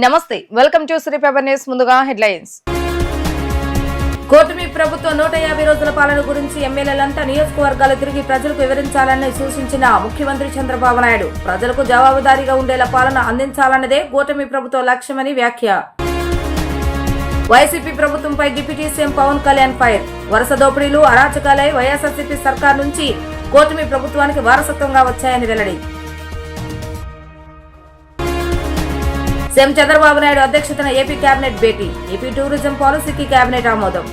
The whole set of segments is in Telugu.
నమస్తే, welcome to Sri paper news. ముందుగా హెడ్లైన్స్. కూటమి ప్రభుత్వం 150 రోజుల పాలన గురించి ఎమ్మెల్యేలంతా నియోజకవర్గాలు తిరిగి ప్రజలకు వివరించాలని సూచించిన ముఖ్యమంత్రి చంద్రబాబు నాయుడు. ప్రజలకు జవాబుదారీగా ఉండేలా పాలన అందించాలన్నదే కూటమి ప్రభుత్వ లక్ష్యమని వ్యాఖ్య. వైసీపీ ప్రభుత్వంపై deputy CM Pawan Kalyan fire. వరుస దోపిడీలు, అరాచకాలై వైఎస్ఆర్సీపీ సర్కార్ నుంచి కూటమి ప్రభుత్వానికి వారసత్వంగా వచ్చాయని వెల్లడి. సీఎం చంద్రబాబు నాయుడు అధ్యక్షతన ఏపీ కేబినెట్ భేటీ. ఏపీ టూరిజం పాలసీకి కేబినెట్ ఆమోదం.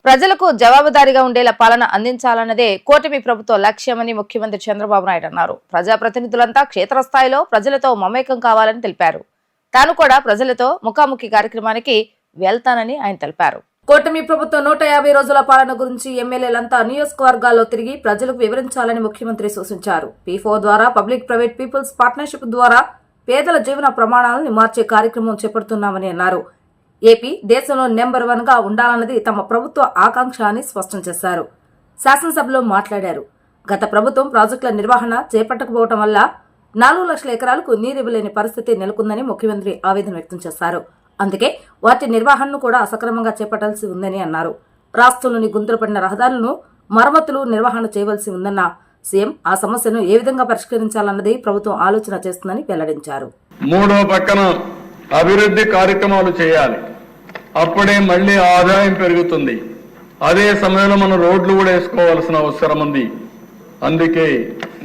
ప్రజలకు జవాబుదారీగా ఉండేలా పాలన అందించాలన్నదే కూటమి ప్రభుత్వ లక్ష్యమని ముఖ్యమంత్రి చంద్రబాబు నాయుడు అన్నారు. ప్రజాప్రతినిధులంతా క్షేత్రస్థాయిలో ప్రజలతో మమేకం కావాలని తెలిపారు. తాను కూడా ప్రజలతో ముఖాముఖి కార్యక్రమానికి వెళ్తానని ఆయన తెలిపారు. కూటమి ప్రభుత్వం 150 రోజుల పాలన గురించి ఎమ్మెల్యేలంతా నియోజకవర్గాల్లో తిరిగి ప్రజలకు వివరించాలని ముఖ్యమంత్రి సూచించారు. P4 ద్వారా పబ్లిక్ ప్రైవేట్ పీపుల్స్ పార్ట్నర్షిప్ ద్వారా పేదల జీవన ప్రమాణాలను మార్చే కార్యక్రమం చేపడుతున్నామని అన్నారు. ఏపీ దేశంలో నెంబర్ 1 గా ఉండాలన్నది తమ ప్రభుత్వ ఆకాంక్ష అని స్పష్టం చేశారు. శాసనసభలో మాట్లాడారు. గత ప్రభుత్వం ప్రాజెక్టుల నిర్వహణ చేపట్టకపోవడం వల్ల 4 లక్షల ఎకరాలకు నీరివ్వలేని పరిస్థితి నెలకొందని ముఖ్యమంత్రి ఆవేదన వ్యక్తం చేశారు. అందుకే వాటి నిర్వహణను కూడా సక్రమంగా చేపట్టాల్సి ఉందని అన్నారు. రాష్ట్రంలోని గుంతలు పడిన రహదారులను మరమ్మతులు, నిర్వహణ చేయవలసి ఉందన్న సీఎం ఆ సమస్యను ఏ విధంగా పరిష్కరించాలన్నది ప్రభుత్వం ఆలోచన చేస్తుందని వెల్లడించారు. మూడో పక్కన అభివృద్ధి కార్యక్రమాలు చేయాలి. అప్పుడే మళ్లీ ఆదాయం పెరుగుతుంది. అదే సమయంలో మనం రోడ్లు కూడా వేసుకోవాల్సిన అవసరం ఉంది. అందుకే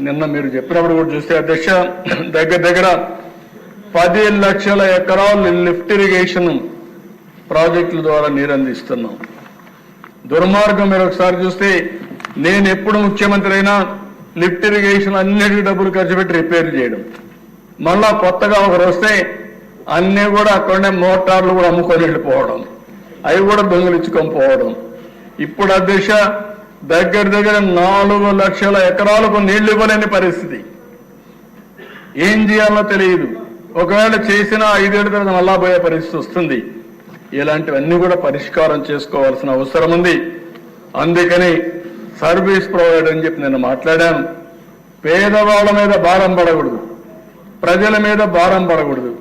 నిన్న మీరు చెప్పినప్పుడు కూడా చూస్తే అధ్యక్ష, దగ్గర 10 లక్షల ఎకరాలు లిఫ్ట్ ఇరిగేషన్ ప్రాజెక్టుల ద్వారా నీరు అందిస్తున్నాం. దుర్మార్గం మీరు ఒకసారి చూస్తే, నేను ఎప్పుడు ముఖ్యమంత్రి అయినా లిఫ్ట్ ఇరిగేషన్ అన్నిటికీ డబ్బులు ఖర్చు పెట్టి రిపేర్ చేయడం, మళ్ళా కొత్తగా ఒకరు వస్తే అన్నీ కూడా అక్కడనే మోటార్లు కూడా అమ్ముకొని వెళ్ళిపోవడం, అవి కూడా దొంగిలించుకొని పోవడం. ఇప్పుడు అధ్యక్ష దగ్గర 4 లక్షల ఎకరాలకు నీళ్లు ఇవ్వలేని పరిస్థితి. ఏం చేయాలో తెలియదు. ఒకవేళ చేసిన 5 ఏళ్ల తర్వాత మళ్ళా పోయే పరిస్థితి వస్తుంది. ఇలాంటివన్నీ కూడా పరిష్కారం చేసుకోవాల్సిన అవసరం ఉంది. అందుకని సర్వీస్ ప్రొవైడర్ అని చెప్పి నేను మాట్లాడాను. పేదవాళ్ళ మీద భారం పడకూడదు, ప్రజల మీద భారం పడకూడదు.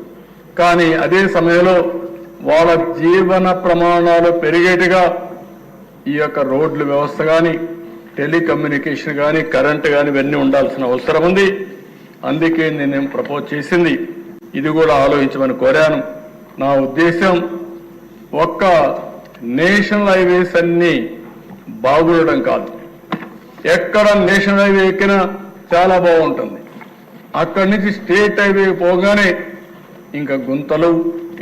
కానీ అదే సమయంలో వాళ్ళ జీవన ప్రమాణాలు పెరిగేట్టుగా ఈ యొక్క రోడ్ల వ్యవస్థ కానీ, టెలికమ్యూనికేషన్ కానీ, కరెంటు కానీ ఇవన్నీ ఉండాల్సిన అవసరం ఉంది. అందుకే నేనేం ప్రపోజ్ చేసింది ఇది కూడా ఆలోచించమని కోరాను. నా ఉద్దేశం ఒక్క నేషనల్ హైవేస్ అన్ని బాగుండడం కాదు. ఎక్కడ నేషనల్ హైవే ఎక్కినా చాలా బాగుంటుంది. అక్కడి నుంచి స్టేట్ హైవే పోగానే ఇంకా గుంతలు,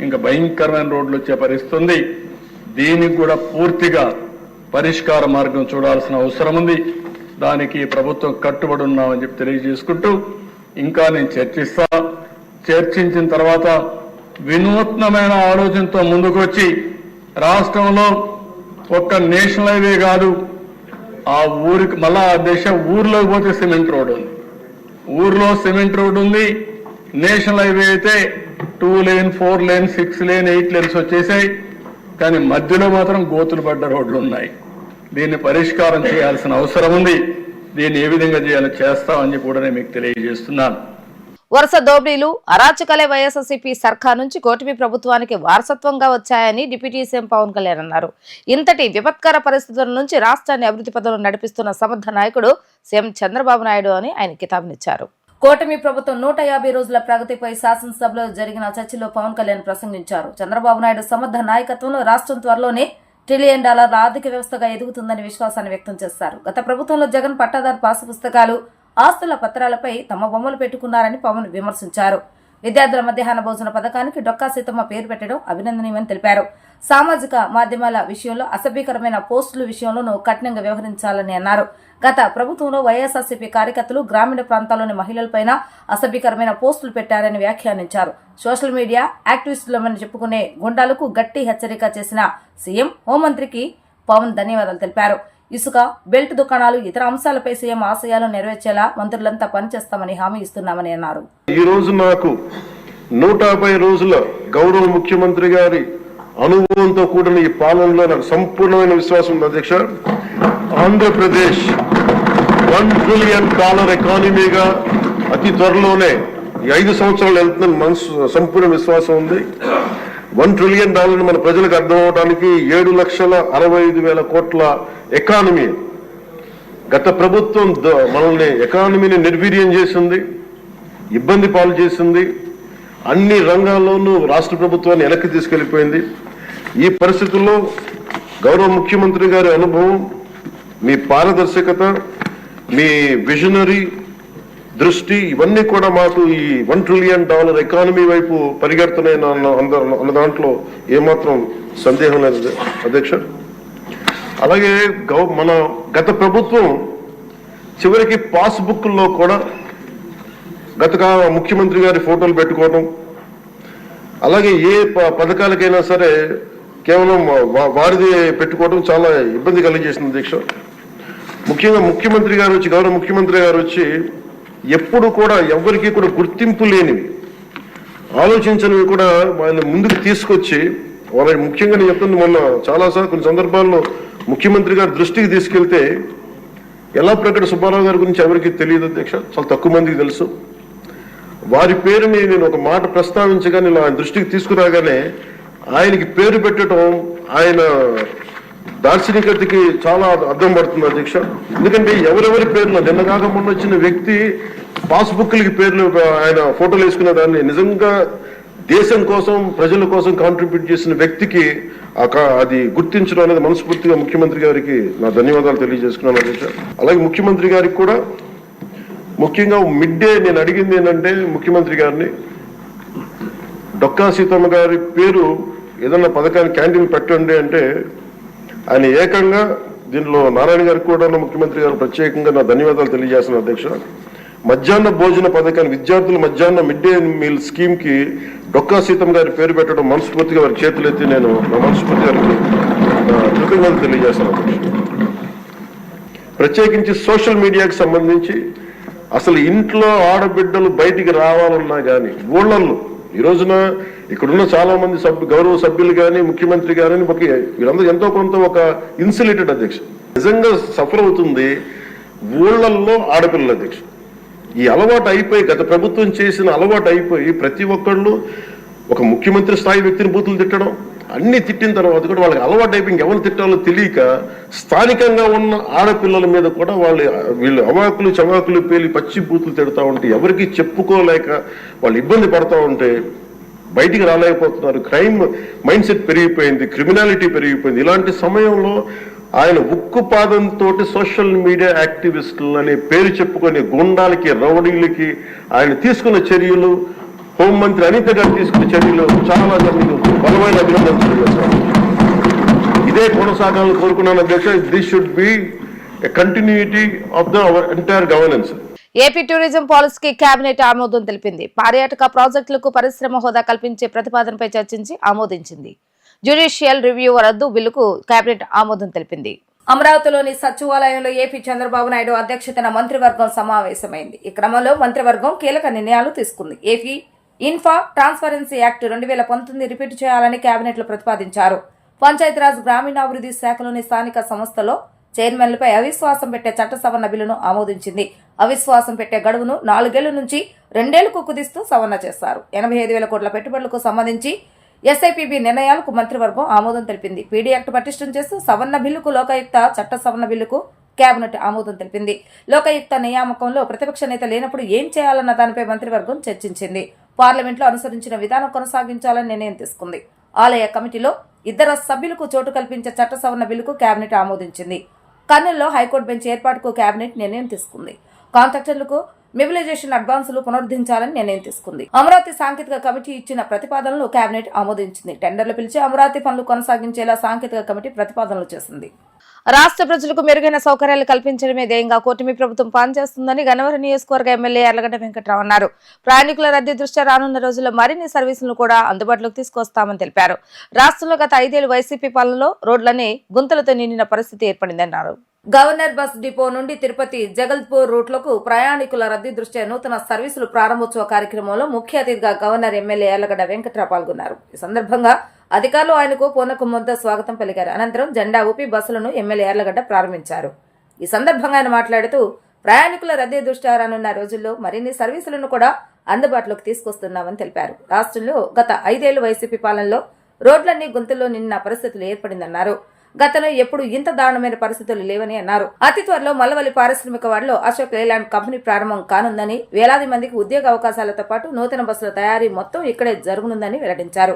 ఇంకా భయంకరమైన రోడ్లు వచ్చే పరిస్థితి ఉంది. దీనికి కూడా పూర్తిగా పరిష్కార మార్గం చూడాల్సిన అవసరం ఉంది. దానికి ప్రభుత్వం కట్టుబడి ఉన్నామని చెప్పి తెలియజేసుకుంటూ, ఇంకా నేను చర్చించిన తర్వాత వినూత్నమైన ఆలోచనతో ముందుకు వచ్చి రాష్ట్రంలో ఒక్క నేషనల్ హైవే కాదు, ఆ ఊరికి మళ్ళా దేశ ఊర్లోకి పోతే సిమెంట్ రోడ్ ఉంది, ఊర్లో సిమెంట్ రోడ్ ఉంది. నేషనల్ హైవే అయితే 2 లేన్, 4 లేన్, 6 లేన్, 8 లేన్స్ వచ్చేసాయి. కానీ మధ్యలో మాత్రం గోతులు పడ్డ రోడ్లు ఉన్నాయి. దీన్ని పరిష్కారం చేయాల్సిన అవసరం ఉంది. దీన్ని ఏ విధంగా చేయాలో చేస్తామని చెప్పి కూడా నేను మీకు తెలియజేస్తున్నాను. వరుస దోపిడీలు, అరాచకాలే వైఎస్ఆర్సీపీ సర్కార్ నుంచి కూటమి ప్రభుత్వానికి వారసత్వంగా వచ్చాయని డిప్యూటీ సీఎం పవన్ కళ్యాణ్ అన్నారు. ఇంతటి విపత్కర పరిస్థితుల నుంచి రాష్ట్రాన్ని అభివృద్ధి పథంలో నడిపిస్తున్న సమర్థ నాయకుడు సీఎం చంద్రబాబు నాయుడు అని ఆయన కితాబునిచ్చారు. కూటమి ప్రభుత్వం 150 రోజుల ప్రగతిపై శాసనసభలో జరిగిన చర్చలో పవన్ కళ్యాణ్ ప్రసంగించారు. చంద్రబాబు నాయుడు సమర్థ నాయకత్వంలో రాష్ట్రం త్వరలోనే $1 ట్రిలియన్ ఆర్థిక వ్యవస్థగా ఎదుగుతుందని విశ్వాసాన్ని వ్యక్తం చేశారు. గత ప్రభుత్వంలో జగన్ పట్టాదారు పాసు పుస్తకాలు, ఆస్తుల పత్రాలపై తమ బొమ్మలు పెట్టుకున్నారని పవన్ విమర్శించారు. విద్యార్థుల మధ్యాహ్న భోజన పథకానికి డొక్కా సీతమ్మ పేరు పెట్టడం అభినందనీయమని తెలిపారు. సామాజిక మాధ్యమాల విషయంలో అసభ్యకరమైన పోస్టుల విషయంలోనూ కఠినంగా వ్యవహరించాలని అన్నారు. గత ప్రభుత్వంలో వైఎస్ఆర్సీపీ కార్యకర్తలు గ్రామీణ ప్రాంతాల్లోని మహిళలపైన అసభ్యకరమైన పోస్టులు పెట్టారని వ్యాఖ్యానించారు. సోషల్ మీడియా యాక్టివిస్టులమని చెప్పుకునే గుండాలకు గట్టి హెచ్చరిక చేసిన సీఎం, హోంమంత్రికి పవన్ ధన్యవాదాలు తెలిపారు. ఇసుక, బెల్ట్ దుకాణాలు, ఇతర అంశాలపై సీఎం ఆశయాలు నెరవేర్చేలా మంత్రులంతా పనిచేస్తామని హామీ ఇస్తున్నామని అన్నారు. ఈ రోజు నాకు 150 రోజుల గౌరవ ముఖ్యమంత్రి గారి అనుభవంతో కూడిన ఈ పాలనలో నాకు సంపూర్ణమైన విశ్వాసం ఉంది అధ్యక్ష. ఆంధ్రప్రదేశ్ $1 ట్రిలియన్ ఎకానమీగా అతి త్వరలోనే ఈ 5 సంవత్సరాలు వెళ్తుందని మనసు సంపూర్ణ విశ్వాసం ఉంది. $1 ట్రిలియన్ మన ప్రజలకు అర్థం అవడానికి 7,65,000 కోట్ల ఎకానమీ. గత ప్రభుత్వం మనల్ని ఎకానమీని నిర్వీర్యం చేసింది, ఇబ్బంది పాలు చేసింది, అన్ని రంగాల్లోనూ రాష్ట్ర ప్రభుత్వాన్ని వెనక్కి తీసుకెళ్లిపోయింది. ఈ పరిస్థితుల్లో గౌరవ ముఖ్యమంత్రి గారి అనుభవం, మీ పారదర్శకత, మీ విజనరీ దృష్టి ఇవన్నీ కూడా మాకు ఈ $1 ట్రిలియన్ ఎకానమీ వైపు పరిగెడుతున్నాయి అన్న దాంట్లో ఏమాత్రం సందేహం లేదు అధ్యక్ష. అలాగే మన గత ప్రభుత్వం చివరికి పాస్బుక్లో కూడా గత ముఖ్యమంత్రి గారి ఫోటోలు పెట్టుకోవడం, అలాగే ఏ పథకాలకైనా సరే కేవలం వారిది పెట్టుకోవడం చాలా ఇబ్బంది కలిగజేసింది అధ్యక్ష. ముఖ్యంగా ముఖ్యమంత్రి గారు వచ్చి, గౌరవ ముఖ్యమంత్రి గారు వచ్చి ఎప్పుడు కూడా ఎవరికి కూడా గుర్తింపు లేనివి, ఆలోచించనివి కూడా వాళ్ళని ముందుకు తీసుకొచ్చి వాళ్ళకి ముఖ్యంగా నేను చెప్తుంది, మొన్న చాలాసార్లు కొన్ని సందర్భాల్లో ముఖ్యమంత్రి గారి దృష్టికి తీసుకెళ్తే యల్లాప్రగడ సుబ్బారావు గారి గురించి ఎవరికి తెలియదు అధ్యక్ష, చాలా తక్కువ మందికి తెలుసు. వారి పేరుని నేను ఒక మాట ప్రస్తావించగానే ఆయన దృష్టికి తీసుకురాగానే ఆయనకి పేరు పెట్టడం ఆయన దార్శనికతకి చాలా అర్థం పడుతుంది అధ్యక్ష. ఎందుకంటే ఎవరెవరి పేర్లు నిన్న కాక మొన్న వచ్చిన వ్యక్తి పాస్బుక్లకి పేర్లు ఆయన ఫోటోలు వేసుకునే దాన్ని నిజంగా దేశం కోసం ప్రజల కోసం కాంట్రిబ్యూట్ చేసిన వ్యక్తికి అది గుర్తించడం అనేది మనస్ఫూర్తిగా ముఖ్యమంత్రి గారికి నా ధన్యవాదాలు తెలియజేసుకున్నాను అధ్యక్ష. అలాగే ముఖ్యమంత్రి గారికి కూడా ముఖ్యంగా మిడ్ డే నేను అడిగింది ఏంటంటే ముఖ్యమంత్రి గారిని, డొక్కా సీతమ్మ గారి పేరు ఏదన్నా పథకాన్ని క్యాంటీన్ పెట్టండి అంటే ఆయన ఏకంగా దీనిలో నారాయణ గారికి కూడా ముఖ్యమంత్రి గారు ప్రత్యేకంగా నా ధన్యవాదాలు తెలియజేస్తున్నాను అధ్యక్ష. మధ్యాహ్న భోజన పథకాన్ని, విద్యార్థుల మధ్యాహ్న మిడ్ డే మీల్ స్కీమ్ కి డొక్కా సీతమ్మ గారి పేరు పెట్టడం మనస్ఫూర్తిగా వారి చేతులెత్తి నేను నా మనస్ఫూర్తి గారికి కృతజ్ఞతలు తెలియజేస్తున్నాను అధ్యక్ష. ప్రత్యేకించి సోషల్ మీడియాకి సంబంధించి అసలు ఇంట్లో ఆడబిడ్డలు బయటికి రావాలన్నా కానీ ఊళ్ళల్లో ఈ రోజున ఇక్కడున్న చాలా మంది గౌరవ సభ్యులు కానీ ముఖ్యమంత్రి కానీ వీళ్ళందరూ ఎంతో కొంత ఒక ఇన్సులేటెడ్ అధ్యక్ష. నిజంగా సఫర్ అవుతుంది ఊళ్ళల్లో ఆడపిల్లల అధ్యక్ష. ఈ అలవాటు అయిపోయి, గత ప్రభుత్వం చేసిన అలవాటు అయిపోయి ప్రతి ఒక్కళ్ళు ఒక ముఖ్యమంత్రి స్థాయి వ్యక్తిని బూతులు తిట్టడం, అన్ని తిట్టిన తర్వాత కూడా వాళ్ళకి అలవాటు అయిపోయి ఎవరు తిట్టాలో తెలియక స్థానికంగా ఉన్న ఆడపిల్లల మీద కూడా వీళ్ళు అవాకులు చవాకులు పేలి పచ్చి బూతులు తిడతా ఉంటే ఎవరికి చెప్పుకోలేక వాళ్ళు ఇబ్బంది పడతా ఉంటే బయటికి రాలేకపోతున్నారు. క్రైమ్ మైండ్ సెట్ పెరిగిపోయింది, క్రిమినాలిటీ పెరిగిపోయింది. ఇలాంటి సమయంలో ఆయన ఉక్కు పాదంతో సోషల్ మీడియా యాక్టివిస్టులు అనే పేరు చెప్పుకునే గుండాలకి, రౌడీలకి ఆయన తీసుకున్న చర్యలు, హోంమంత్రి అనిత గారు తీసుకున్న చర్యలు చాలా బలమైన అభినందనలు. ఇదే కొనసాగాలని కోరుకున్నాను అధ్యక్ష. This should be a continuity of the our entire governance. AP tourism పాలసీకి కేబినెట్ ఆమోదం తెలిపింది. పర్యాటక ప్రాజెక్టులకు పరిశ్రమ హోదా కల్పించే ప్రతిపాదనపై చర్చించి ఆమోదించింది. జ్యుడిషియల్ రివ్యూ రద్దు బిల్లుకు కేబినెట్ ఆమోదం తెలిపింది. అమరావతిలోని సచివాలయంలో ఏపీ చంద్రబాబు నాయుడు అధ్యక్షతన మంత్రివర్గం సమావేశమైంది. ఈ క్రమంలో మంత్రివర్గం కీలక నిర్ణయాలు తీసుకుంది. ఏపీ ఇన్ఫా ట్రాన్స్పరెన్సీ యాక్ట్ 2019 రిపీట్ చేయాలని కేబినెట్ లో ప్రతిపాదించారు. పంచాయతీరాజ్ గ్రామీణాభివృద్ధి శాఖలోని స్థానిక సంస్థలో చైర్మన్లపై అవిశ్వాసం పెట్టే చట్ట సవరణ బిల్లును ఆమోదించింది. అవిశ్వాసం పెట్టే గడువును 4 ఏళ్ల నుంచి 2 ఏళ్లకు కుదిస్తూ సవరణ చేశారు. 85,000 కోట్ల పెట్టుబడులకు సంబంధించి ఎస్ఐపిబి నిర్ణయాలకు మంత్రివర్గం ఆమోదం తెలిపింది. పీడీ యాక్ట్ పటిష్టం చేస్తూ సవరణ బిల్లుకు, లోకాయుక్త చట్ట సవరణ బిల్లుకు కేబినెట్ ఆమోదం తెలిపింది. లోకాయుక్త నియామకంలో ప్రతిపక్ష నేత లేనప్పుడు ఏం చేయాలన్న దానిపై మంత్రివర్గం చర్చించింది. పార్లమెంట్లో అనుసరించిన విధానం కొనసాగించాలని నిర్ణయం తీసుకుంది. ఆలయ కమిటీలో 2 సభ్యులకు చోటు కల్పించే చట్ట సవరణ బిల్లుకు కేబినెట్ ఆమోదించింది. కర్నూలులో హైకోర్టు బెంచ్ ఏర్పాటుకు కేబినెట్ నిర్ణయం తీసుకుంది. కాంట్రాక్టర్లకు మొబిలైజేషన్ అడ్వాన్సులు పునరుద్ధరించాలని నిర్ణయం తీసుకుంది. అమరావతి సాంకేతిక కమిటీ ఇచ్చిన ప్రతిపాదనలు కేబినెట్ ఆమోదించింది. టెండర్లు పిలిచి అమరావతి పనులు కొనసాగించేలా సాంకేతిక కమిటీ ప్రతిపాదనలు చేసింది. రాష్ట్ర ప్రజలకు మెరుగైన సౌకర్యాలు కల్పించడమే ధ్యేయంగా కూటమి ప్రభుత్వం పనిచేస్తుందని గన్నవరం నియోజకవర్గ ఎమ్మెల్యే యార్లగడ్డ వెంకట్రావు అన్నారు. ప్రయాణికుల రద్దీ దృష్ట్యా రానున్న రోజుల్లో మరిన్ని సర్వీసులను కూడా అందుబాటులోకి తీసుకొస్తామని తెలిపారు. రాష్ట్రంలో గత 5 ఏళ్ల వైసీపీ పాలనలో రోడ్లన్నీ గుంతలతో నిండిన పరిస్థితి ఏర్పడిందన్నారు. గవర్నర్ బస్ డిపో నుండి తిరుపతి, జగల్పూర్ రూట్లకు ప్రయాణికుల రద్దీ దృష్ట్యా నూతన సర్వీసులు ప్రారంభోత్సవ కార్యక్రమంలో ముఖ్య అతిథిగా గవర్నర్ ఎమ్మెల్యే యార్లగడ్డ వెంకట్రావు పాల్గొన్నారు. ఈ సందర్భంగా అధికారులు ఆయనకు పూర్ణకు ముద్ద స్వాగతం పలికారు. అనంతరం జెండా ఊపి బస్సులను ఎమ్మెల్యే యార్లగడ్డ ప్రారంభించారు. ఈ సందర్భంగా ఆయన మాట్లాడుతూ ప్రయాణికుల రద్దీ దృష్ట్యా రానున్న రోజుల్లో మరిన్ని సర్వీసులను కూడా అందుబాటులోకి తీసుకొస్తున్నామని తెలిపారు. రాష్ట్రంలో గత 5 ఏళ్ల వైసీపీ పాలనలో రోడ్లన్నీ గుంతల్లో నిన్న పరిస్థితులు ఏర్పడిందన్నారు. గతంలో ఎప్పుడు ఇంత దారుణమైన పరిస్థితులు లేవని అన్నారు. అతి త్వరలో మల్లవల్లి పారిశ్రామిక వాడలో అశోక్ లేలాండ్ కంపెనీ ప్రారంభం కానుందని, వేలాది మందికి ఉద్యోగ అవకాశాలతో పాటు నూతన బస్సుల తయారీ మొత్తం ఇక్కడే జరగనుందని వెల్లడించారు.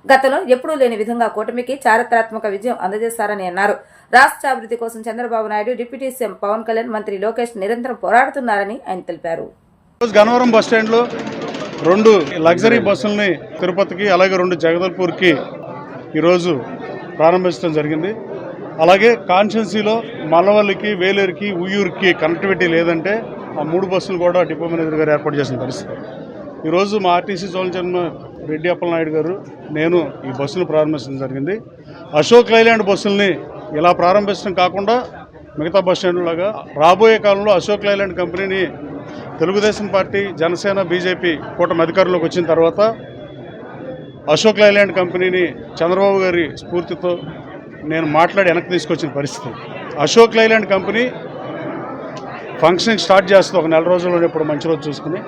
గతంలో ఎప్పుడూ లేని విధంగా కూటమికి చారిత్రాత్మక విజయం అందజేస్తారని అన్నారు. రాష్ట్ర అభివృద్ధి కోసం చంద్రబాబు నాయుడు, డిప్యూటీ సీఎం పవన్ కళ్యాణ్, మంత్రి లోకేష్ నిరంతరం పోరాడుతున్నారని ఆయన తెలిపారు. గన్నవరం బస్ స్టాండ్లో 2 లగ్జరీ బస్సుల్ని తిరుపతికి, అలాగే 2 జగదల్పూర్కి ఈరోజు ప్రారంభించడం జరిగింది. అలాగే కాన్స్టిట్యున్సీలో మల్లవల్లికి, వేలేరుకి, ఉయ్యూరుకి కనెక్టివిటీ లేదంటే ఆ 3 బస్సులు కూడా డిపో మేనేజర్ గారు ఏర్పాటు చేసిన పరిస్థితి. ఈరోజు మా RTC zonal chairman Reddy Appalanaidu గారు, నేను ఈ బస్సును ప్రారంభించడం జరిగింది. అశోక్ లైలాండ్ బస్సుల్ని ఇలా ప్రారంభించడం కాకుండా మిగతా బస్ స్టాండ్లాగా రాబోయే కాలంలో అశోక్ లైలాండ్ కంపెనీని తెలుగుదేశం పార్టీ, జనసేన, బీజేపీ కూటమి అధికారంలోకి వచ్చిన తర్వాత అశోక్ లైలాండ్ కంపెనీని చంద్రబాబు గారి స్ఫూర్తితో నేను మాట్లాడి వెనక్కి తీసుకొచ్చిన పరిస్థితి. Ashok Leyland company functioning start చేస్తుంది ఒక 4 రోజుల్లోనే, ఇప్పుడు మంచి రోజు చూసుకుని.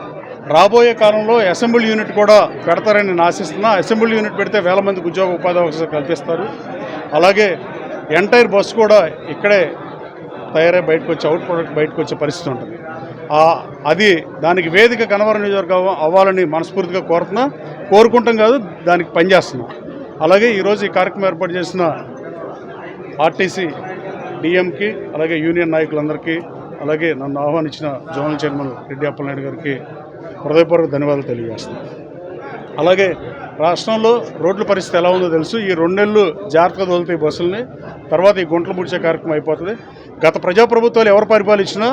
రాబోయే కాలంలో అసెంబ్లీ యూనిట్ కూడా పెడతారని నేను ఆశిస్తున్నా. అసెంబ్లీ యూనిట్ పెడితే వేల మందికి ఉద్యోగ ఉపాధి అవకాశాలు కల్పిస్తారు. అలాగే ఎంటైర్ బస్సు కూడా ఇక్కడే తయారై బయటకు వచ్చి అవుట్ ప్రొడక్ట్ బయటకు వచ్చే పరిస్థితి ఉంటుంది. అది దానికి వేదిక గన్నవరం నియోజకవర్గం అవ్వాలని మనస్ఫూర్తిగా కోరుకుంటాం కాదు, దానికి పనిచేస్తున్నాం. అలాగే ఈరోజు ఈ కార్యక్రమం ఏర్పాటు చేసిన ఆర్టీసీ డిఎంకి, అలాగే యూనియన్ నాయకులందరికీ, అలాగే నన్ను ఆహ్వానించిన జోనల్ చైర్మన్ రెడ్డి అప్పలనాయుడు గారికి హృదయపూర్వక ధన్యవాదాలు తెలియజేస్తున్నాను. అలాగే రాష్ట్రంలో రోడ్ల పరిస్థితి ఎలా ఉందో తెలుసు. ఈ 2 నెలలు జాగ్రత్తగా తోలుతాయి బస్సుల్ని, తర్వాత ఈ గుంటలు ముడిచే కార్యక్రమం అయిపోతుంది. గత ప్రజాప్రభుత్వాలు ఎవరు పరిపాలించినా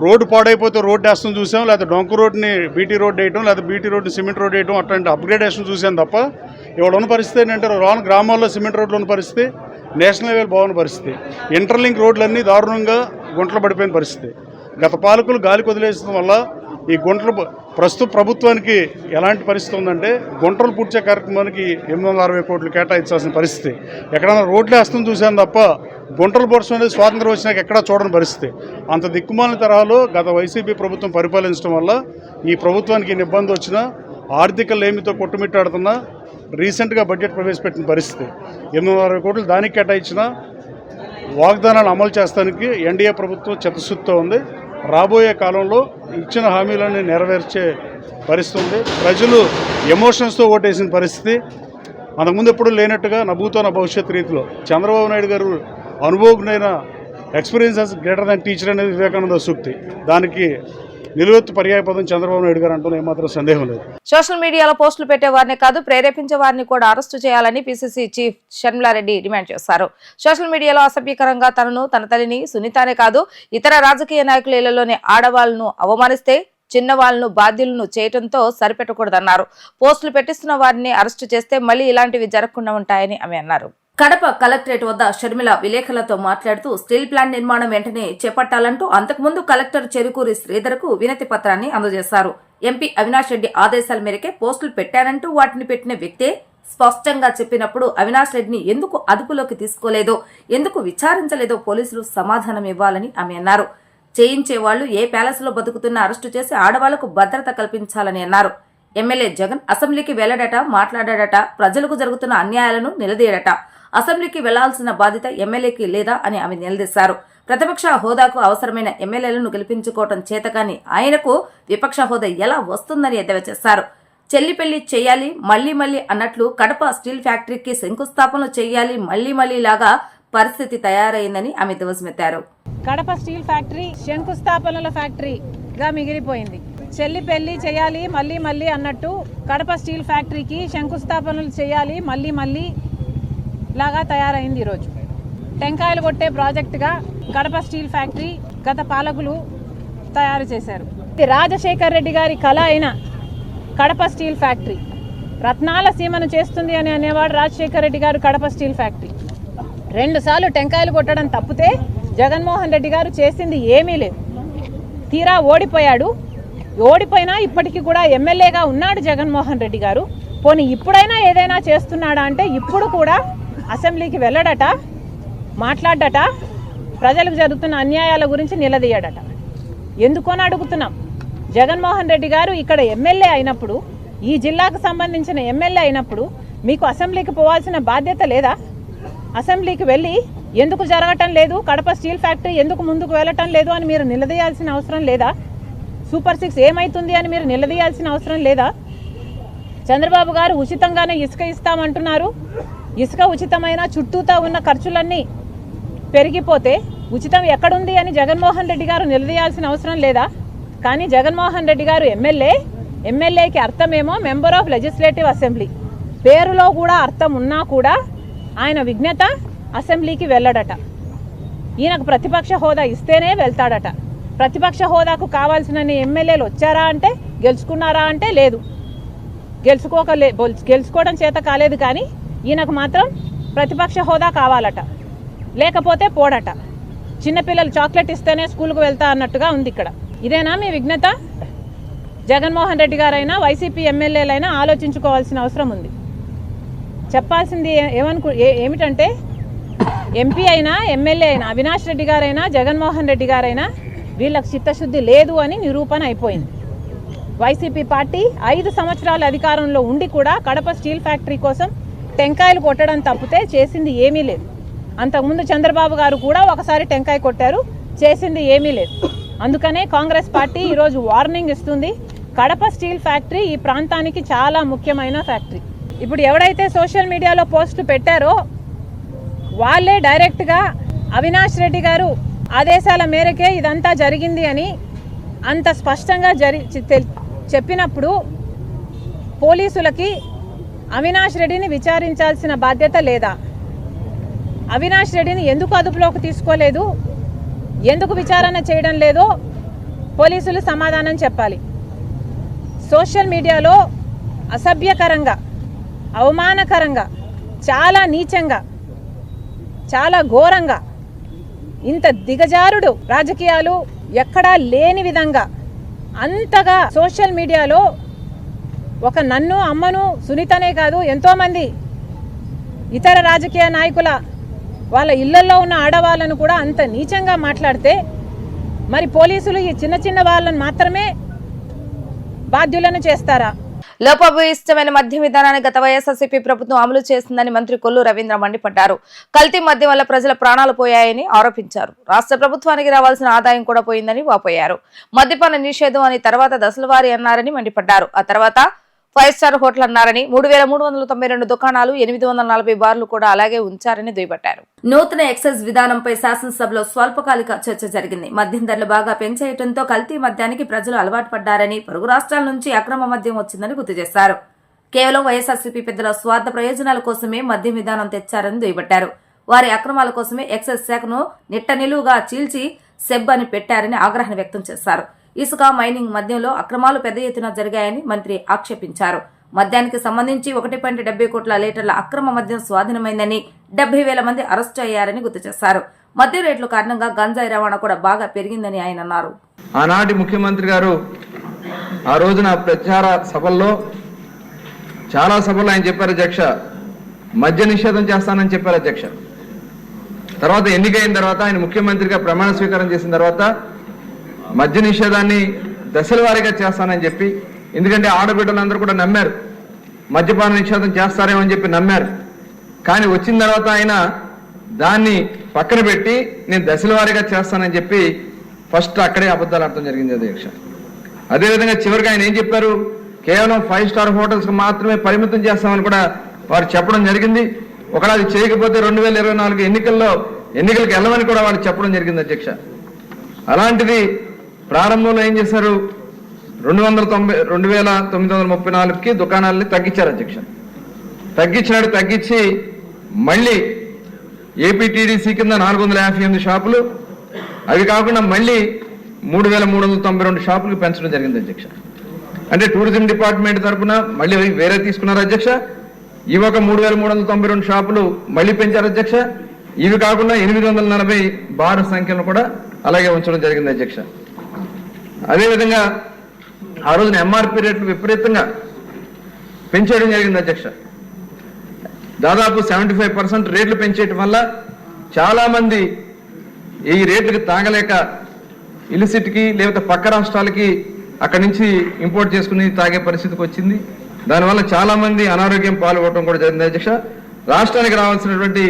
రోడ్డు పాడైపోతే రోడ్డు వేస్తాం చూసాం, లేదా డొంక రోడ్ని బీటీ రోడ్ వేయటం, లేదా బీటీ రోడ్ని సిమెంట్ రోడ్ వేయటం, అట్లాంటి అప్గ్రేడేషన్ చూసాం తప్ప ఇవాళ ఉన్న పరిస్థితి ఏంటంటే రాను గ్రామాల్లో సిమెంట్ రోడ్లు ఉన్న పరిస్థితి, నేషనల్ లెవెల్ బాగున్న పరిస్థితి, ఇంటర్లింక్ రోడ్లన్నీ దారుణంగా గుంటలు పడిపోయిన పరిస్థితి. గత పాలకులు గాలికి వదిలేసడం వల్ల ఈ గుంటలు ప్రస్తుత ప్రభుత్వానికి ఎలాంటి పరిస్థితి ఉందంటే గుంటలు పూడ్చే కార్యక్రమానికి 860 కోట్లు కేటాయించాల్సిన పరిస్థితి. ఎక్కడైనా రోడ్లు వేస్తాం చూసాను తప్ప గుంటలు పూడ్చడం అనేది స్వాతంత్రం వచ్చినాక ఎక్కడా చూడని పరిస్థితి. అంత దిక్కుమాలిన తరహాలో గత వైసీపీ ప్రభుత్వం పరిపాలించడం వల్ల ఈ ప్రభుత్వానికి ఇన్ని ఇబ్బంది వచ్చినా, ఆర్థిక లేమితో కొట్టుమిట్టాడుతున్నా, రీసెంట్గా బడ్జెట్ ప్రవేశపెట్టిన పరిస్థితి 860 కోట్లు దానికి కేటాయించిన వాగ్దానాలు అమలు చేస్తానికి ఎన్డీఏ ప్రభుత్వం చిత్తశుద్ధితో ఉంది. రాబోయే కాలంలో ఇచ్చిన హామీలన్నీ నెరవేర్చే పరిస్థితి ఉంది. ప్రజలు ఎమోషన్స్తో ఓటేసిన పరిస్థితి అంతకుముందు ఎప్పుడు లేనట్టుగా నభూతో నా భవిష్యత్ రీతిలో చంద్రబాబు నాయుడు గారు అనుభవజ్ఞైన ఎక్స్పీరియన్సెస్ గ్రేటర్ దాన్ టీచర్ అనేది వివేకానంద సూక్తి. దానికి నిలువెత్తు పర్యాయపదం చంద్రబాబు నాయుడు గారు అంటూ ఏమాత్రం సందేహం లేదు. సోషల్ మీడియాలో పోస్టులు పెట్టే వారిని కాదు, ప్రేరేపించే వారిని కూడా అరెస్టు చేయాలని పీసీసీ చీఫ్ షర్మిలారెడ్డి డిమాండ్ చేశారు. సోషల్ మీడియాలో అసభ్యకరంగా తనను, తన తల్లిని, సునీతానే కాదు ఇతర రాజకీయ నాయకుల ఇళ్లలోని ఆడవాళ్లను అవమానిస్తే చిన్నవాళ్లను బాధ్యులను చేయడంతో సరిపెట్టకూడదన్నారు. పోస్టులు పెట్టిస్తున్న వారిని అరెస్టు చేస్తే మళ్లీ ఇలాంటివి జరగకుండా ఉంటాయని ఆమె అన్నారు. కడప కలెక్టరేట్ వద్ద షర్మిల విలేకరులతో మాట్లాడుతూ స్టీల్ ప్లాంట్ నిర్మాణం వెంటనే చేపట్టాలంటూ అంతకుముందు కలెక్టర్ చెరుకూరి శ్రీధర్కు వినతి పత్రాన్ని అందజేశారు. ఎంపీ అవినాష్ రెడ్డి ఆదేశాల మేరకే పోస్టులు పెట్టారంటూ వాటిని పెట్టిన వ్యక్తే స్పష్టంగా చెప్పినప్పుడు అవినాష్ రెడ్డిని ఎందుకు అదుపులోకి తీసుకోలేదో, ఎందుకు విచారించలేదో పోలీసులు సమాధానం ఇవ్వాలని ఆమె అన్నారు. చేయించే వాళ్లు ఏ ప్యాలెస్ లో బతుకుతున్నా అరెస్టు చేసి ఆడవాళ్లకు భద్రత కల్పించాలని అన్నారు. ఎమ్మెల్యే జగన్ అసెంబ్లీకి వెళ్లడట, మాట్లాడాడట, ప్రజలకు జరుగుతున్న అన్యాయాలను నిలదీయడట. అసెంబ్లీకి వెళ్లాల్సిన బాధ్యత ఎమ్మెల్యేకి లేదా అని ఆమె నిలదీశారు. ప్రతిపక్ష హోదాకు అవసరమైన ఎమ్మెల్యేలను గెలిపించుకోవటం చేతకాని ఆయనకు విపక్ష హోదా ఎలా వస్తుందని ఎద్దేవా చేశారు. చెల్లి పెళ్లి చేయాలి మళ్లీ మళ్లీ అన్నట్లు కడప స్టీల్ ఫ్యాక్టరీకి శంకుస్థాపనలు చేయాలి మళ్లీ మళ్లీ లాగా పరిస్థితి తయారైందని ఆమె ధ్వజమెత్తారు. కడప స్టీల్ ఫ్యాక్టరీ శంకుస్థాపనల ఫ్యాక్టరీగా మిగిలిపోయింది. చెల్లి పెళ్లి చేయాలి మళ్లీ మళ్లీ అన్నట్టు కడప స్టీల్ ఫ్యాక్టరీకి శంకుస్థాపనలు చేయాలి మళ్లీ మళ్లీ లాగా తయారైంది. ఈరోజు టెంకాయలు కొట్టే ప్రాజెక్టుగా కడప స్టీల్ ఫ్యాక్టరీ గత పాలకులు తయారు చేశారు. రాజశేఖర్ రెడ్డి గారి కళ అయిన కడప స్టీల్ ఫ్యాక్టరీ రత్నాల సీమను చేస్తుంది అని అనేవాడు రాజశేఖర్ రెడ్డి గారు. కడప స్టీల్ ఫ్యాక్టరీ 2 సార్లు టెంకాయలు కొట్టడం తప్పితే జగన్మోహన్ రెడ్డి గారు చేసింది ఏమీ లేదు. తీరా ఓడిపోయాడు. ఓడిపోయినా ఇప్పటికీ కూడా ఎమ్మెల్యేగా ఉన్నాడు జగన్మోహన్ రెడ్డి గారు. పోనీ ఇప్పుడైనా ఏదైనా చేస్తున్నాడా అంటే ఇప్పుడు కూడా అసెంబ్లీకి వెళ్ళడట, మాట్లాడట, ప్రజలకు జరుగుతున్న అన్యాయాల గురించి నిలదీయడట. ఎందుకని అడుగుతున్నాం. జగన్మోహన్ రెడ్డి గారు ఇక్కడ ఎమ్మెల్యే అయినప్పుడు, ఈ జిల్లాకు సంబంధించిన ఎమ్మెల్యే అయినప్పుడు మీకు అసెంబ్లీకి పోవాల్సిన బాధ్యత లేదా? అసెంబ్లీకి వెళ్ళి ఎందుకు జరగటం లేదు, కడప స్టీల్ ఫ్యాక్టరీ ఎందుకు ముందుకు వెళ్ళటం లేదు అని మీరు నిలదీయాల్సిన అవసరం లేదా? సూపర్ 6 ఏమవుతుంది అని మీరు నిలదీయాల్సిన అవసరం లేదా? చంద్రబాబు గారు ఉచితంగానే ఇసుక ఇస్తామంటున్నారు. ఇసుక ఉచితమైన చుట్టూతా ఉన్న ఖర్చులన్నీ పెరిగిపోతే ఉచితం ఎక్కడుంది అని జగన్మోహన్ రెడ్డి గారు నిలదీయాల్సిన అవసరం లేదా? కానీ జగన్మోహన్ రెడ్డి గారు ఎమ్మెల్యేకి అర్థమేమో మెంబర్ ఆఫ్ లెజిస్లేటివ్ అసెంబ్లీ, పేరులో కూడా అర్థం ఉన్నా కూడా ఆయన విజ్ఞత అసెంబ్లీకి వెళ్ళడట. ఈయనకు ప్రతిపక్ష హోదా ఇస్తేనే వెళ్తాడట. ప్రతిపక్ష హోదాకు కావాల్సిన ఎమ్మెల్యేలు వచ్చారా అంటే, గెలుచుకున్నారా అంటే లేదు, గెలుచుకోవడం చేత కాలేదు. కానీ ఈయనకు మాత్రం ప్రతిపక్ష హోదా కావాలట, లేకపోతే పోడట. చిన్నపిల్లలు చాక్లెట్ ఇస్తేనే స్కూల్కు వెళ్తా అన్నట్టుగా ఉంది ఇక్కడ. ఇదేనా మీ విఘ్నత? జగన్మోహన్ రెడ్డి గారైనా వైసీపీ ఎమ్మెల్యేలైనా ఆలోచించుకోవాల్సిన అవసరం ఉంది. చెప్పాల్సింది ఏమిటంటే ఎంపీ అయినా ఎమ్మెల్యే అయినా అవినాష్ రెడ్డి గారైనా జగన్మోహన్ రెడ్డి గారైనా వీళ్ళకి చిత్తశుద్ధి లేదు అని నిరూపణ అయిపోయింది. వైసీపీ పార్టీ 5 సంవత్సరాల అధికారంలో ఉండి కూడా కడప స్టీల్ ఫ్యాక్టరీ కోసం టెంకాయలు కొట్టడం తప్పితే చేసింది ఏమీ లేదు. అంతకుముందు చంద్రబాబు గారు కూడా ఒకసారి టెంకాయ కొట్టారు, చేసింది ఏమీ లేదు. అందుకనే కాంగ్రెస్ పార్టీ ఈరోజు వార్నింగ్ ఇస్తుంది. కడప స్టీల్ ఫ్యాక్టరీ ఈ ప్రాంతానికి చాలా ముఖ్యమైన ఫ్యాక్టరీ. ఇప్పుడు ఎవడైతే సోషల్ మీడియాలో పోస్టులు పెట్టారో వాళ్ళే డైరెక్ట్గా అవినాష్ రెడ్డి గారు ఆదేశాల మేరకే ఇదంతా జరిగింది అని అంత స్పష్టంగా చెప్పినప్పుడు పోలీసులకి అవినాష్ రెడ్డిని విచారించాల్సిన బాధ్యత లేదా? అవినాష్ రెడ్డిని ఎందుకు అదుపులోకి తీసుకోలేదు, ఎందుకు విచారణ చేయడం లేదో పోలీసులు సమాధానం చెప్పాలి. సోషల్ మీడియాలో అసభ్యకరంగా, అవమానకరంగా, చాలా నీచంగా, చాలా ఘోరంగా, ఇంత దిగజారుడు రాజకీయాలు ఎక్కడా లేని విధంగా అంతగా సోషల్ మీడియాలో ఒక నన్ను, అమ్మను, సునీతనే కాదు ఎంతోమంది ఇతర రాజకీయ నాయకుల వాళ్ళ ఇళ్లలో ఉన్న ఆడవాళ్ళను కూడా అంత నీచంగా మాట్లాడితే మరి పోలీసులు ఈ చిన్న చిన్న వాళ్ళని మాత్రమే బాధ్యులను చేస్తారా? లోపభూయిష్టమైన మద్యం విధానాన్ని గత వైఎస్ఆర్సీపీ ప్రభుత్వం అమలు చేసిందని మంత్రి కొల్లు రవీంద్ర మండిపడ్డారు. కల్తీ మద్యం వల్ల ప్రజల ప్రాణాలు పోయాయని ఆరోపించారు. రాష్ట్ర ప్రభుత్వానికి రావాల్సిన ఆదాయం కూడా పోయిందని వాపోయారు. మద్యపాన నిషేధం అని తర్వాత దశలవారీ అన్నారని మండిపడ్డారు. ఆ తర్వాత 5 స్టార్ హోటల్ అన్నారని 3392 దుకాణాలు, 840 బార్లు కూడా అలాగే ఉంచారని దుయ్యబట్టారు. నూతన ఎక్సైజ్ విధానంపై శాసనసభలో స్వల్పకాలిక చర్చ జరిగింది. మద్యం ధరలు బాగా పెంచేయడంతో కల్తీ మద్యానికి ప్రజలు అలవాటు పడ్డారని, పొరుగు రాష్ట్రాల నుంచి అక్రమ మద్యం వచ్చిందని గుర్తు చేశారు. కేవలం వైఎస్ఆర్సీపీ పెద్దల స్వార్థ ప్రయోజనాల కోసమే మద్యం విధానం తెచ్చారని దుయ్యబట్టారు. వారి అక్రమాల కోసమే ఎక్సైజ్ శాఖను నిట్ట నిలువుగా చీల్చి సెబ్ అని పెట్టారని ఆగ్రహం వ్యక్తం చేశారు. ఇసుక మైనింగ్ మద్యంలో అక్రమాలు పెద్ద ఎత్తున జరిగాయని మంత్రి ఆక్షేపించారు. మద్యానికి సంబంధించి 1.70 కోట్ల లీటర్ల అక్రమ మద్యం స్వాధీనమైందని, 70,000 మంది అరెస్టు అయ్యారని గుర్తు చేశారు. మద్యం రేట్ల కారణంగా గంజాయి రవాణా కూడా బాగా పెరిగిందని ఆయన అన్నారు. ఆనాటి ముఖ్యమంత్రి గారు ఆ రోజున ప్రచార సభల్లో చాలా సభల్లో ఆయన చెప్పారు, అధ్యక్ష మద్య నిషేధం చేస్తానని చెప్పారు అధ్యక్ష. తర్వాత ఎన్నికైన తర్వాత ఆయన ముఖ్యమంత్రిగా ప్రమాణ స్వీకారం చేసిన తర్వాత మద్య నిషేధాన్ని దశల వారీగా చేస్తానని చెప్పి, ఎందుకంటే ఆడబిడ్డలందరూ కూడా నమ్మారు మద్యపాన నిషేధం చేస్తారేమో అని చెప్పి నమ్మారు. కానీ వచ్చిన తర్వాత ఆయన దాన్ని పక్కన పెట్టి నేను దశల వారీగా చేస్తానని చెప్పి ఫస్ట్ అక్కడే అబద్ధాలు ఆడటం జరిగింది అధ్యక్ష. అదేవిధంగా చివరికి ఆయన ఏం చెప్పారు, కేవలం 5 స్టార్ హోటల్స్కి మాత్రమే పరిమితం చేస్తామని కూడా వారు చెప్పడం జరిగింది. ఒకవేళ అది చేయకపోతే 2024 ఎన్నికలకు వెళ్ళమని కూడా వాళ్ళు చెప్పడం జరిగింది అధ్యక్ష. అలాంటిది ప్రారంభంలో ఏం చేశారు, 2934కి దుకాణాలని తగ్గించారు అధ్యక్ష. తగ్గించి మళ్ళీ ఏపీటీడీసీ కింద 458 షాపులు, అవి కాకుండా మళ్ళీ 3392 షాపులకు పెంచడం జరిగింది అధ్యక్ష. అంటే టూరిజం డిపార్ట్మెంట్ తరఫున మళ్ళీ వేరే తీసుకున్నారు అధ్యక్ష. ఇవి ఒక 3392 షాపులు మళ్ళీ పెంచారు అధ్యక్ష. ఇవి కాకుండా 840 బార్ సంఖ్యను కూడా అలాగే ఉంచడం జరిగింది అధ్యక్ష. అదేవిధంగా ఆ రోజున ఎంఆర్పి రేట్లు విపరీతంగా పెంచేయడం జరిగింది అధ్యక్ష. దాదాపు 75% రేట్లు పెంచేయటం వల్ల చాలా మంది ఈ రేట్లకు తాగలేక ఇలిసిట్కి లేకపోతే పక్క రాష్ట్రాలకి అక్కడి నుంచి ఇంపోర్ట్ చేసుకుని తాగే పరిస్థితికి వచ్చింది. దానివల్ల చాలా మంది అనారోగ్యం పాల్గొనడం కూడా జరిగింది అధ్యక్ష. రాష్ట్రానికి రావాల్సినటువంటి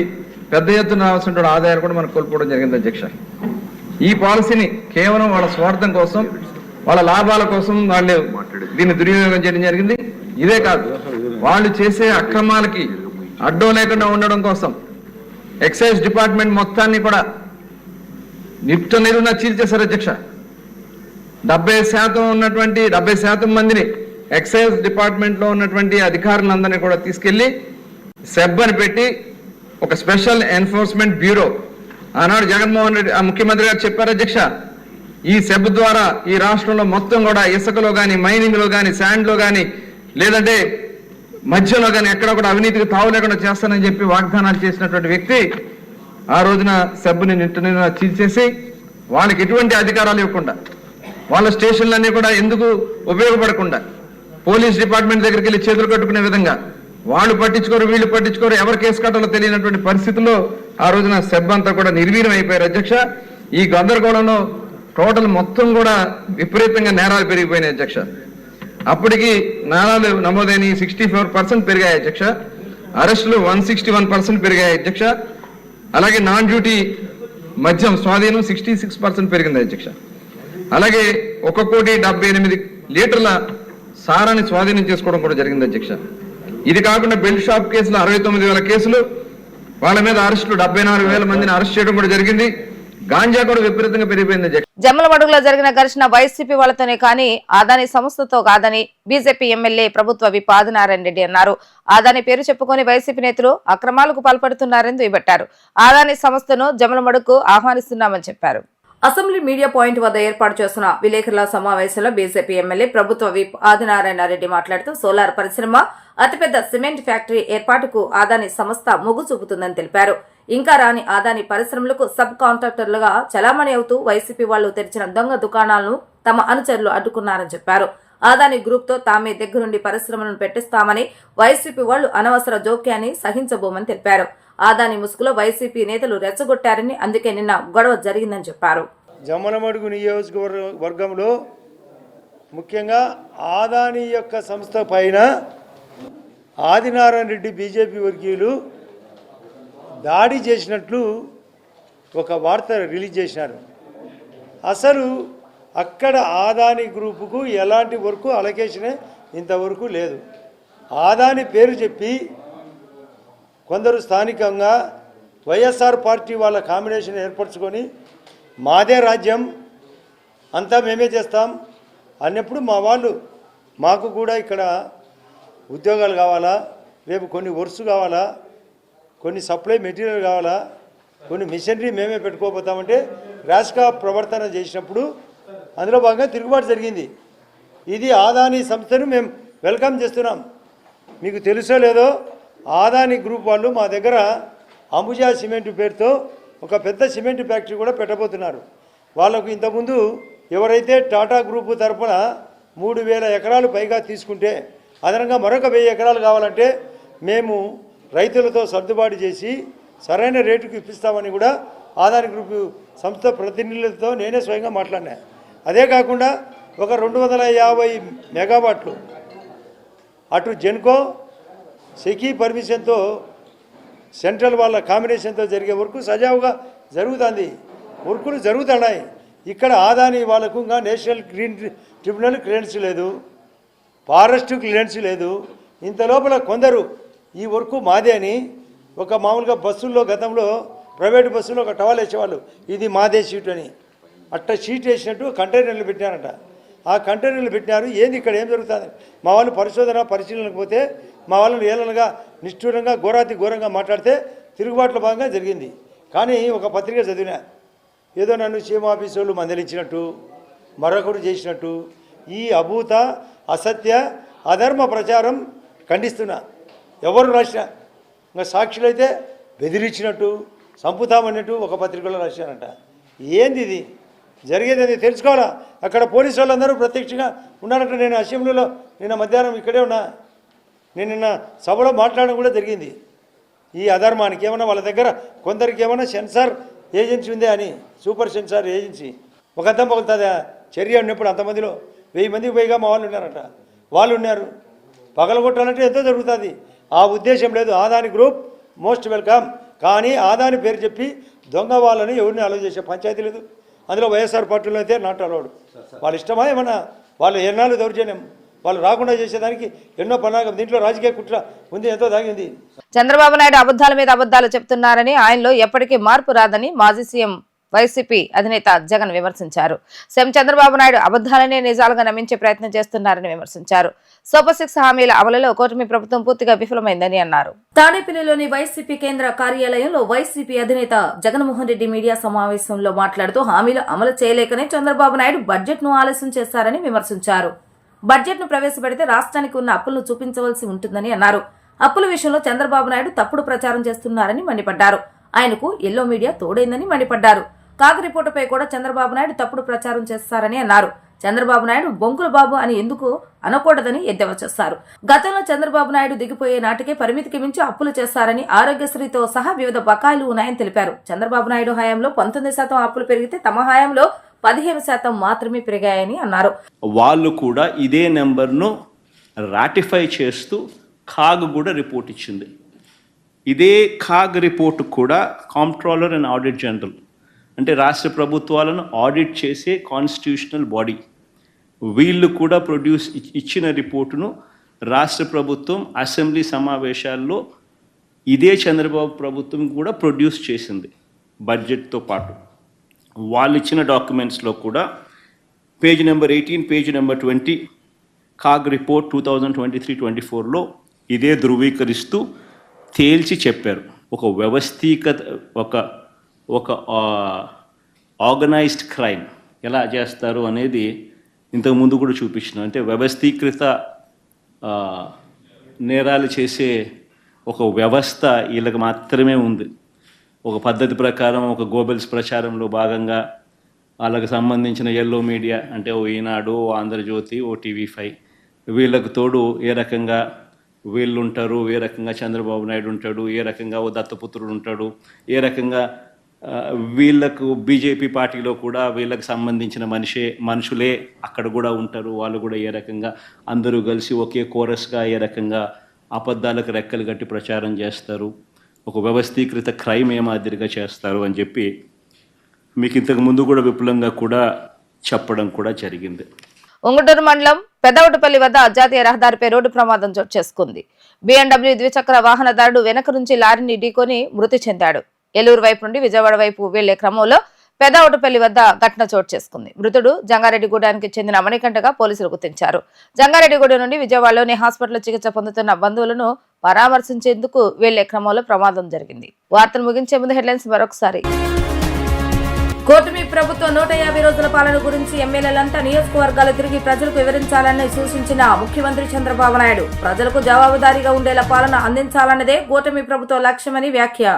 పెద్ద ఎత్తున రావాల్సినటువంటి ఆదాయాలు కూడా మనకు కోల్పోవడం జరిగింది అధ్యక్ష. ఈ పాలసీని కేవలం వాళ్ళ స్వార్థం కోసం, వాళ్ళ లాభాల కోసం వాళ్ళు దీన్ని దుర్వినియోగం చేయడం జరిగింది. ఇదే కాదు, వాళ్ళు చేసే అక్రమాలకి అడ్డం లేకుండా ఉండడం కోసం ఎక్సైజ్ డిపార్ట్మెంట్ మొత్తాన్ని కూడా నిట్ట నిలువున చీల్చేశారు అధ్యక్ష. 70% మందిని ఎక్సైజ్ డిపార్ట్మెంట్ లో ఉన్నటువంటి అధికారులందరినీ కూడా తీసుకెళ్లి సెబ్ అని పెట్టి ఒక స్పెషల్ ఎన్ఫోర్స్మెంట్ బ్యూరో, ఆనాడు జగన్మోహన్ రెడ్డి ముఖ్యమంత్రి గారు చెప్పారు అధ్యక్ష, ఈ సెబ్ ద్వారా ఈ రాష్ట్రంలో మొత్తం కూడా ఇసుకలో కానీ, మైనింగ్ లో కానీ, శాండ్ లో కానీ, లేదంటే మధ్యలో కానీ ఎక్కడ కూడా అవినీతికి తావు లేకుండా చేస్తానని చెప్పి వాగ్దానాలు చేసినటువంటి వ్యక్తి ఆ రోజున సెబ్ని నిట్ట చీల్చేసి వాళ్ళకి ఎటువంటి అధికారాలు ఇవ్వకుండా, వాళ్ళ స్టేషన్లన్నీ కూడా ఎందుకు ఉపయోగపడకుండా పోలీస్ డిపార్ట్మెంట్ దగ్గరికి వెళ్ళి చేతులు కట్టుకునే విధంగా వాళ్ళు పట్టించుకోరు, వీళ్ళు పట్టించుకోరు, ఎవరు కేసు కట్టాలో తెలియనటువంటి పరిస్థితుల్లో ఆ రోజున సెబ్ అంతా కూడా నిర్వీర్యం అయిపోయారు అధ్యక్ష. ఈ గందరగోళంలో టోటల్ మొత్తం కూడా విపరీతంగా నేరాలు పెరిగిపోయినాయి అధ్యక్ష. అప్పటికి నేరాలు నమోదైన 64% పెరిగాయి అధ్యక్ష. అరెస్టులు 161% పెరిగాయి అధ్యక్ష. అలాగే నాన్ డ్యూటీ మద్యం స్వాధీనం 66% పెరిగింది అధ్యక్ష. అలాగే 1,78 లీటర్ల సారాన్ని స్వాధీనం చేసుకోవడం కూడా జరిగింది అధ్యక్ష. ఇది కాకుండా బెల్ట్ షాప్ కేసులు 69,000 కేసులు, వాళ్ళ మీద అరెస్టులు 74,000 మందిని అరెస్ట్ చేయడం కూడా జరిగింది. గాంజా కూడా విపరీతంగా పెరిగిపోయింది అధ్యక్ష. జమ్మలమడుగులో జరిగిన ఘర్షణ వైసీపీ వాళ్ళతోనే కానీ ఆదాని సంస్థతో కాదని బీజేపీ ఎమ్మెల్యే ప్రభుత్వ విప్ ఆదినారాయణ రెడ్డి అన్నారు. ఆదాని పేరు చెప్పుకొని వైసీపీ నేతలు అక్రమాలకు పాల్పడుతున్నారని దుయ్యబట్టారు. ఆదాని సంస్థను జమ్మలమడుగుకు ఆహ్వానిస్తున్నామని చెప్పారు. అసెంబ్లీ మీడియా పాయింట్ వద్ద ఏర్పాటు చేస్తున్న విలేకరుల సమావేశంలో బీజేపీ ఎమ్మెల్యే ప్రభుత్వ విప్ ఆదినారాయణ రెడ్డి మాట్లాడుతూ సోలార్ పరిశ్రమ, అతిపెద్ద సిమెంట్ ఫ్యాక్టరీ ఏర్పాటుకు ఆదాని సంస్థ మొగ్గు చూపుతుందని తెలిపారు. ఇంకా రాని ఆదాని పరిశ్రమలకు సబ్ కాంట్రాక్టర్లుగా చలామణి అవుతూ వైసీపీ వాళ్లు తెరిచిన దొంగ దుకాణాలను తమ అనుచరులు అడ్డుకున్నారని చెప్పారు. ఆదాని గ్రూప్ తో తామే దగ్గరుండి పరిశ్రమలను పెట్టిస్తామని, వైసీపీ వాళ్లు అనవసర జోక్యాన్ని సహించబోమని తెలిపారు. ఆదాని ముసుగులో వైసీపీ నేతలు రెచ్చగొట్టారని, అందుకే నిన్న గొడవ జరిగిందని చెప్పారు. జమ్మలమడుగు నియోజకవర్గంలో ముఖ్యంగా ఆదాని యొక్క సంస్థ పైన ఆదినారాయణ రెడ్డి బీజేపీ వర్గీయులు దాడి చేసినట్లు ఒక వార్త రిలీజ్ చేసినారు. అసలు అక్కడ ఆదాని గ్రూపుకు ఎలాంటి వర్క్ అలొకేషనే ఇంతవరకు లేదు. ఆదాని పేరు చెప్పి కొందరు స్థానికంగా వైఎస్ఆర్ పార్టీ వాళ్ళ కాంబినేషన్ ఏర్పరచుకొని మాదే రాజ్యం అంతా మేమే చేస్తాం అన్నప్పుడు మా వాళ్ళు మాకు కూడా ఇక్కడ ఉద్యోగాలు కావాలా, రేపు కొన్ని వర్క్స్ కావాలా, కొన్ని సప్లై మెటీరియల్ కావాలా, కొన్ని మిషనరీ మేమే పెట్టుకోపోతామంటే ర్యాష్గా ప్రవర్తన చేసినప్పుడు అందులో భాగంగా తిరుగుబాటు జరిగింది. ఇది ఆదాని సంస్థను మేము వెల్కమ్ చేస్తున్నాం. మీకు తెలుసో లేదో, ఆదాని గ్రూప్ వాళ్ళు మా దగ్గర అంబుజా సిమెంట్ పేరుతో ఒక పెద్ద సిమెంట్ ఫ్యాక్టరీ కూడా పెట్టబోతున్నారు. వాళ్ళకు ఇంతకుముందు ఎవరైతే టాటా గ్రూపు తరఫున 3,000 ఎకరాలు పైగా తీసుకుంటే అదనంగా మరొక 1,000 ఎకరాలు కావాలంటే మేము రైతులతో సర్దుబాటు చేసి సరైన రేటుకు ఇప్పిస్తామని కూడా ఆదాని గ్రూపు సంస్థ ప్రతినిధులతో నేనే స్వయంగా మాట్లాడినా. అదే కాకుండా ఒక 250 మెగావాట్లు అటు జెన్కో సెకీ పర్మిషన్తో సెంట్రల్ వాళ్ళ కాంబినేషన్తో జరిగే వర్క్ సజావుగా జరుగుతుంది. వర్కులు జరుగుతున్నాయి. ఇక్కడ ఆదాని వాళ్ళకు ఇంకా నేషనల్ గ్రీన్ ట్రిబ్యునల్ క్లియరెన్స్ లేదు, ఫారెస్ట్ క్లియరెన్స్ లేదు. ఇంత లోపల కొందరు ఈ వర్క్ మాదే అని ఒక మామూలుగా బస్సుల్లో గతంలో ప్రైవేటు బస్సుల్లో ఒక టవాల్ వేసేవాళ్ళు, ఇది మాదే షీట్ అని. అట్ట షీట్ వేసినట్టు కంటైనర్లు పెట్టినారంట. ఆ కంటైనర్లు పెట్టినారు. ఏంది ఇక్కడ ఏం జరుగుతుంది? మా వాళ్ళు పరిశీలనకు పోతే మా వాళ్ళని ఏలనగా నిష్ఠూరంగా ఘోరంగా మాట్లాడితే తిరుగుబాట్ల భాగంగా జరిగింది. కానీ ఒక పత్రిక చదివినా, ఏదో నన్ను సీఎం ఆఫీసు వాళ్ళు మందలించినట్టు, మరొకరు చేసినట్టు ఈ అభూత అసత్య అధర్మ ప్రచారం ఖండిస్తున్నా. ఎవరు రాసినా ఇంకా సాక్షులైతే బెదిరించినట్టు, చంపుతామన్నట్టు ఒక పత్రికలో రాశారంట. ఏంది ఇది జరిగేది? తెలుసుకోవాలా. అక్కడ పోలీసు వాళ్ళందరూ ప్రత్యక్షంగా ఉన్నారంట. నేను అసెంబ్లీలో నిన్న మధ్యాహ్నం ఇక్కడే ఉన్నా. నేను నిన్న సభలో మాట్లాడడం కూడా జరిగింది. ఈ అధర్మానికి ఏమన్నా వాళ్ళ దగ్గర కొందరికి ఏమన్నా సెన్సార్ ఏజెన్సీ ఉందే అని, సూపర్ సెన్సార్ ఏజెన్సీ ఒక అద్దం పగులుతుందా? చర్య ఉన్నప్పుడు అంతమందిలో 1000 మందికి పైగా మా వాళ్ళు ఉన్నారట. వాళ్ళు ఉన్నారు. పగలగొట్టాలంటే ఎంతో జరుగుతుంది. ఆ ఉద్దేశం లేదు. Adani group most welcome. కానీ ఆదాని పేరు చెప్పి దొంగ వాళ్ళని ఎవరిని అలౌ చేసే పంచాయతీ లేదు. అందులో వైఎస్ఆర్ పార్టీలో అయితే నాట్ అలౌడ్. వాళ్ళ ఇష్టమా ఏమన్నా? వాళ్ళు ఎన్నాళ్ళు దౌర్జన్యం, వాళ్ళు రాకుండా చేసేదానికి ఎన్నో పన్నాగం. దీంట్లో రాజకీయ కుట్ర ఉంది, ఎంతో దాగింది. చంద్రబాబు నాయుడు అబద్ధాల మీద అబద్ధాలు చెప్తున్నారని, ఆయనలో ఎప్పటికీ మార్పు రాదని మాజీ సీఎం వైసీపీ అధినేత జగన్ విమర్శించారు. సీఎం చంద్రబాబు నాయుడు అబద్ధాలనే నిజాలుగా నమ్మించే ప్రయత్నం చేస్తున్నారని విమర్శించారు. సూపర్ 6 హామీల అమలులో కూటమి ప్రభుత్వం పూర్తిగా విఫలమైందని అన్నారు. తాడేపల్లిలోని వైసీపీ కేంద్ర కార్యాలయంలో వైసీపీ అధినేత జగన్మోహన్ రెడ్డి మీడియా సమావేశంలో మాట్లాడుతూ హామీలు అమలు చేయలేకనే చంద్రబాబు నాయుడు బడ్జెట్ ను ఆలస్యం చేశారని విమర్శించారు. బడ్జెట్ ను ప్రవేశపెడితే రాష్ట్రానికి ఉన్న అప్పులను చూపించవలసి ఉంటుందని అన్నారు. అప్పుల విషయంలో చంద్రబాబు నాయుడు తప్పుడు ప్రచారం చేస్తున్నారని మండిపడ్డారు. ఆయనకు ఎల్లో మీడియా తోడైందని మండిపడ్డారు. కాగ్ రిపోర్టుపై కూడా చంద్రబాబు నాయుడు తప్పుడు ప్రచారం చేస్తారని అన్నారు. చంద్రబాబు నాయుడు బొంకుల బాబు అని ఎందుకు అనకూడదని ఎద్దేవా చేశారు. గతంలో చంద్రబాబు నాయుడు దిగిపోయే నాటికే పరిమితికి మించి అప్పులు చేస్తారని, ఆరోగ్యశ్రీతో సహా వివిధ బకాయిలు ఉన్నాయని తెలిపారు. చంద్రబాబు నాయుడు హయాంలో 19% అప్పులు పెరిగితే తమ హయాంలో 15% మాత్రమే పెరిగాయని అన్నారు. వాళ్ళు కూడా ఇదే నెంబర్ను రాటిఫై చేస్తూ కాగ్ కూడా రిపోర్ట్ ఇచ్చింది. ఇదే కాగ్ రిపోర్ట్ కూడా కాంప్ట్రోలర్ అండ్ ఆడిట్ జనరల్, అంటే రాష్ట్ర ప్రభుత్వాలను ఆడిట్ చేసే కాన్స్టిట్యూషనల్ బాడీ, వీళ్ళు కూడా ఇచ్చిన రిపోర్టును రాష్ట్ర ప్రభుత్వం అసెంబ్లీ సమావేశాల్లో ఇదే చంద్రబాబు ప్రభుత్వం కూడా ప్రొడ్యూస్ చేసింది. బడ్జెట్తో పాటు వాళ్ళు ఇచ్చిన డాక్యుమెంట్స్లో కూడా page number 18, page number 20 CAG report 2023-24లో ఇదే ధృవీకరిస్తూ తేల్చి చెప్పారు. ఒక వ్యవస్థీకృత ఒక ఆర్గనైజ్డ్ క్రైమ్ ఎలా చేస్తారు అనేది ఇంతకుముందు కూడా చూపించిన, అంటే వ్యవస్థీకృత నేరాలు చేసే ఒక వ్యవస్థ వీళ్ళకి మాత్రమే ఉంది. ఒక పద్ధతి ప్రకారం ఒక గోబెల్స్ ప్రచారంలో భాగంగా వాళ్ళకి సంబంధించిన ఎల్లో మీడియా అంటే ఓ ఈనాడు, ఓ ఆంధ్రజ్యోతి, ఓ TV5 వీళ్ళకు తోడు ఏ రకంగా వీళ్ళు ఉంటారు, ఏ రకంగా చంద్రబాబు నాయుడు ఉంటాడు, ఏ రకంగా ఓ దత్తపుత్రుడు ఉంటాడు, ఏ రకంగా వీళ్ళకు బీజేపీ పార్టీలో కూడా వీళ్ళకి సంబంధించిన మనుషులే అక్కడ కూడా ఉంటారు, వాళ్ళు కూడా ఏ రకంగా అందరూ కలిసి ఒకే కోరస్గా ఏ రకంగా అబద్ధాలకు రెక్కలు కట్టి ప్రచారం చేస్తారు, ఒక వ్యవస్థీకృత క్రైమ్ ఏ మాదిరిగా చేస్తారు అని చెప్పి మీకు ఇంతకు ముందు కూడా విపులంగా కూడా చెప్పడం కూడా జరిగింది. ఉంగుటూరు మండలం పెదవుటపల్లి వద్ద జాతీయ రహదారిపై రోడ్డు ప్రమాదం చోటు చేసుకుంది. BMW ద్విచక్ర వాహనదారుడు వెనక నుంచి లారీని ఢీకొని మృతి చెందాడు. ఏలూరు వైపు నుండి విజయవాడ వైపు వెళ్లే క్రమంలో పెదవుటపల్లి వద్ద ఘటన చోటు చేసుకుంది. మృతుడు జంగారెడ్డిగూడానికి చెందిన మణికంఠగా పోలీసులు గుర్తించారు. జంగారెడ్డిగూడ నుండి విజయవాడలోని హాస్పిటల్లో చికిత్స పొందుతున్న బంధువులను పరామర్శించేందుకు వెళ్లే క్రమంలో ప్రమాదం జరిగింది. వార్తలు ముగించే ముందు హెడ్లైన్స్ మరొకసారి. కూటమి ప్రభుత్వం 150 రోజుల పాలన గురించి ఎమ్మెల్యేలంతా నియోజకవర్గాలు తిరిగి ప్రజలకు వివరించాలని సూచించిన ముఖ్యమంత్రి చంద్రబాబు నాయుడు. ప్రజలకు జవాబుదారీగా ఉండేలా పాలన అందించాలన్నదే కూటమి ప్రభుత్వ లక్ష్యమని వ్యాఖ్య.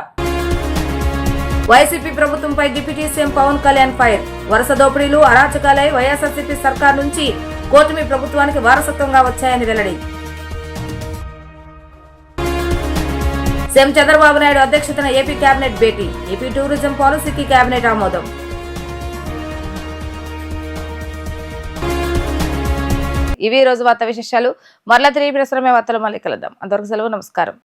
వైసీపీ ప్రభుత్వంపై deputy CM Pawan Kalyan fire. వరుస దోపిడీలు, అరాచకాలై వైఎస్ఆర్సీపీ సర్కార్ నుంచి కూటమి ప్రభుత్వానికి వారసత్వంగా వచ్చాయని వెల్లడి. సీఎం చంద్రబాబు నాయుడు అధ్యక్షతన ఏపీ కేబినెట్ భేటీ. ఏపీ టూరిజం పాలసీకి కేబినెట్ ఆమోదం. ఇవి రోజు వార్తా విశేషాలు. మరలా తిరిగి ప్రసారమే వార్తలు మళ్ళీ కలుద్దాం. అంతవరకు సెలవు, నమస్కారం.